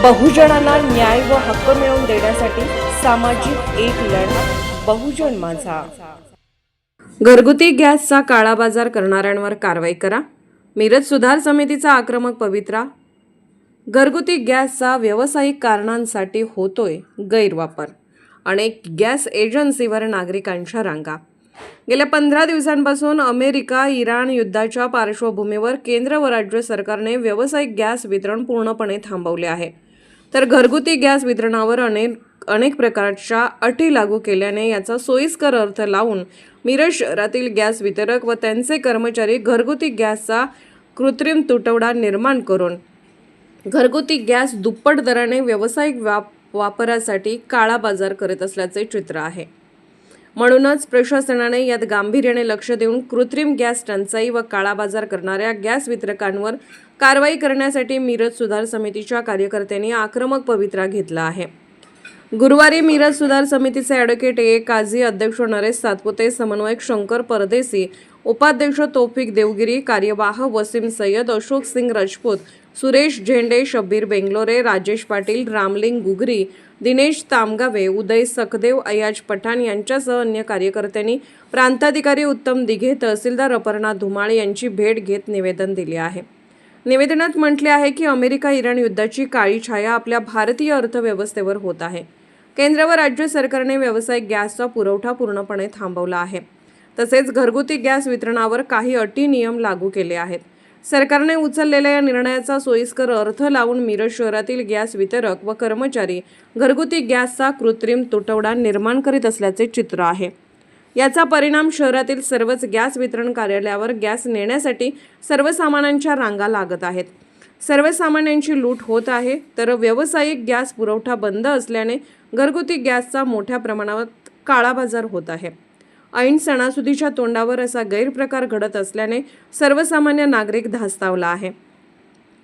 बहुजनांना न्याय व हक्क मिळवून देण्यासाठी सामाजिक एक लढा बहुजन माझा। घरगुती गॅसचा काळा बाजार करणाऱ्यांवर कारवाई करा। मिरज सुधार समितीचा आक्रमक पवित्रा। घरगुती गॅसचा व्यावसायिक कारणांसाठी होतोय गैरवापर। अनेक गॅस एजन्सीवर नागरिकांच्या रांगा। गेल्या 15 दिवसांपासून अमेरिका इराण युद्धाच्या पार्श्वभूमीवर केंद्र व राज्य सरकारने व्यावसायिक गॅस वितरण पूर्णपणे थांबवले आहे, तर घरगुती गॅस वितरणावर अनेक प्रकारच्या अटी लागू केल्याने याचा सोयीस्कर अर्थ लावून मिरज शहरातील गॅस वितरक व त्यांचे कर्मचारी घरगुती गॅसचा कृत्रिम तुटवडा निर्माण करून घरगुती गॅस दुप्पट दराने व्यावसायिक वापरासाठी काळा बाजार करत असल्याचे चित्र आहे। म्हणूनच प्रशासनाने यात गांभीर्याने लक्ष देऊन कृत्रिम गॅस टंचाई व काळा बाजार करणाऱ्या गॅस वितरकांवर कारवाई करण्यासाठी मिरज सुधार समितीच्या कार्यकर्त्यांनी आक्रमक पवित्रा घेतला आहे। गुरुवारी मिरज सुधार समितीचे ॲडव्होकेट ए काझी, अध्यक्ष नरेश सातपुते, समन्वयक शंकर परदेसी, उपाध्यक्ष तौफिक देवगिरी, कार्यवाह वसीम सय्यद, अशोक सिंग राजपूत, सुरेश झेंडे, शब्बीर बेंगलोरे, राजेश पाटील, रामलिंग गुगरी, दिनेश तामगावे, उदय सखदेव, अयाज पठाण यांच्यासह अन्य कार्यकर्त्यांनी प्रांताधिकारी उत्तम दिघे, तहसीलदार अपर्णा धुमाळ यांची भेट घेत निवेदन दिले आहे। निवेदनात म्हटले आहे की अमेरिका इराण युद्धाची काळी छाया आपल्या भारतीय अर्थव्यवस्थेवर होत आहे। केंद्र व राज्य सरकारने व्यावसायिक गॅसचा पुरवठा पूर्णपणे थांबवला आहे, तसेच घरगुती गॅस वितरणावर काही अटी नियम लागू केले आहेत। सरकारने उचललेल्या या निर्णयाचा सोयीस्कर अर्थ लावून मिरज शहरातील गॅस वितरक व कर्मचारी घरगुती गॅसचा कृत्रिम तुटवडा निर्माण करीत असल्याचे चित्र आहे। याचा परिणाम शहरातील सर्वच गॅस वितरण कार्यालयावर गॅस नेण्यासाठी सर्वसामान्यांच्या रांगा लागत आहेत। सर्वसामान्यांची लूट होत आहे, तर व्यावसायिक गॅस पुरवठा बंद असल्याने घरगुती गॅसचा मोठ्या प्रमाणात काळा बाजार होत आहे। ऐन सणासुदीच्या तोंडावर असा गैरप्रकार घडत असल्याने सर्वसामान्य नागरिक धास्तावला आहे।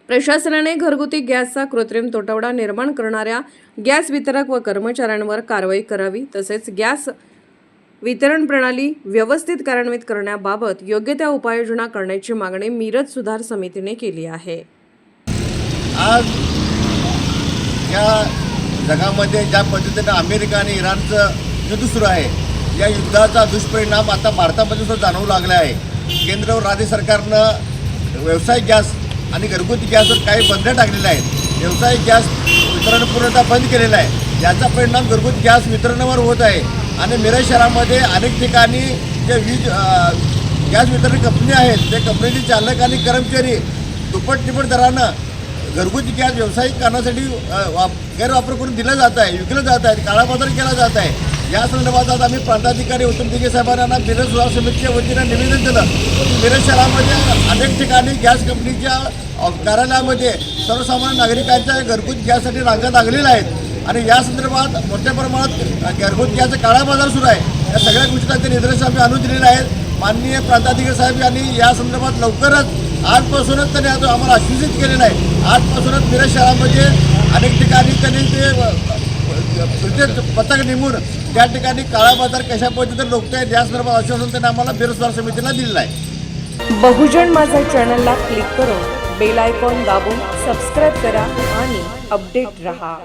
प्रशासनाने घरगुती गॅसचा कृत्रिम तुटवडा निर्माण करणाऱ्या गॅस वितरक व कर्मचाऱ्यांवर कारवाई करावी, तसेच गॅस वितरण प्रणाली व्यवस्थित कार्यान्वित करण्याबाबत योग्य त्या उपाययोजना करण्याची मागणी मिरज सुधार समितीने केली आहे। आज या जगामध्ये ज्या पद्धतीने अमेरिका आणि इराणचं युद्ध सुरू आहे, या युद्धाचा दुष्परिणाम आता भारतामध्ये सुद्धा जाणवू लागला आहे। केंद्र व राज्य सरकारनं व्यावसायिक गॅस आणि घरगुती गॅसवर काही बंधने टाकलेल्या आहेत। व्यावसायिक गॅस वितरण पुरवठा बंद केलेला आहे, याचा परिणाम घरगुती गॅस वितरणावर होत आहे आणि मिरज शहरामध्ये अनेक ठिकाणी जे गॅस वितरण कंपनी आहेत, ते कंपनीचे चालक आणि कर्मचारी दुप्पट तिप्पट दरानं घरगुती गॅस व्यावसायिक कारणासाठी गैरवापर करून दिलं जात आहे, विकलं जात आहे, काळा बाजार केला जात आहे। या संदर्भात आज आम्ही प्रांताधिकारी उत्तम दिघे साहेबांना मिरज सुधार समितीच्या वतीनं निवेदन दिलं की मिरज शहरामध्ये अनेक ठिकाणी गॅस कंपनीच्या कार्यालयामध्ये सर्वसामान्य नागरिकांच्या घरगुती गॅससाठी रांगा लागलेल्या आहेत आणि या संदर्भात मोठ्या प्रमाणात घरगुती गॅसचा काळा बाजार सुरू आहे। या सगळ्या गोष्टींचे निदर्शनं आम्ही आणून दिलेले आहेत। माननीय प्रांताधिकारी साहेब यांनी या संदर्भात लवकरच आजपासूनच त्यांनी आम्हाला आश्वासित केलेलं आहे। आजपासूनच मिरज शहरामध्ये अनेक ठिकाणी त्यांनी ते पथक नेमून त्या ठिकाणी काळा बाजार कशा पद्धतीने रोखता येईल या संदर्भात आश्वासन त्यांनी आम्हाला मिरज सुधार समितीला दिलेलं आहे। बहुजन माझा चॅनलला क्लिक करून बेल आयकॉन दाबून सबस्क्राईब करा आणि अपडेट रहा।